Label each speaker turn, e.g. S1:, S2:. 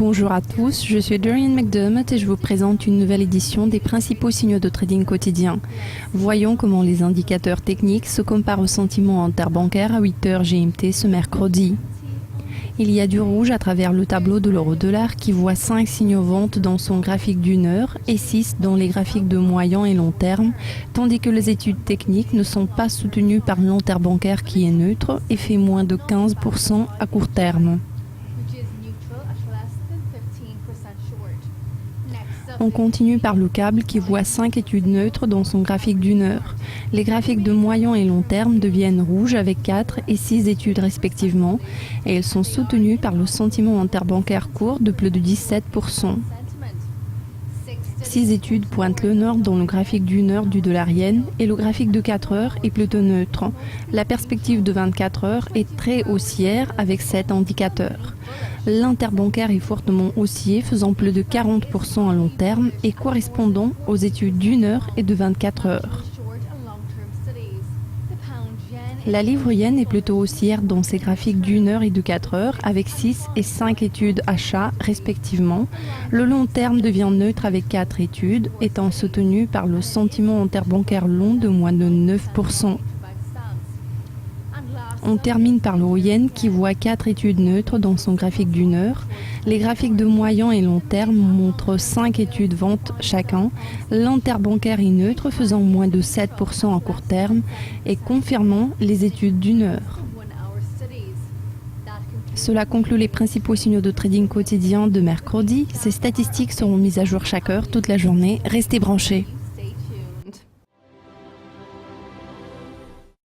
S1: Bonjour à tous, je suis Dorian McDermott et je vous présente une nouvelle édition des principaux signaux de trading quotidien. Voyons comment les indicateurs techniques se comparent au sentiment interbancaire à 8h GMT ce mercredi. Il y a du rouge à travers le tableau de l'euro-dollar qui voit 5 signaux vente dans son graphique d'une heure et 6 dans les graphiques de moyen et long terme, tandis que les études techniques ne sont pas soutenues par l'interbancaire qui est neutre et fait moins de 15% à court terme. On continue par le câble qui voit 5 études neutres dans son graphique d'une heure. Les graphiques de moyen et long terme deviennent rouges avec 4 et 6 études respectivement et elles sont soutenues par le sentiment interbancaire court de plus de 17%. 6 études pointent le nord dans le graphique d'une heure du dollar yen et le graphique de 4 heures est plutôt neutre. La perspective de 24 heures est très haussière avec 7 indicateurs. L'interbancaire est fortement haussier, faisant plus de 40% à long terme et correspondant aux études d'une heure et de 24 heures. La livre yen est plutôt haussière dans ses graphiques d'une heure et de 4 heures avec 6 et 5 études achats respectivement. Le long terme devient neutre avec 4 études, étant soutenu par le sentiment interbancaire long de moins de 9%. On termine par le yen qui voit 4 études neutres dans son graphique d'une heure. Les graphiques de moyen et long terme montrent 5 études ventes chacun. L'interbancaire est neutre faisant moins de 7% à court terme et confirmant les études d'une heure. Cela conclut les principaux signaux de trading quotidien de mercredi. Ces statistiques seront mises à jour chaque heure toute la journée. Restez branchés.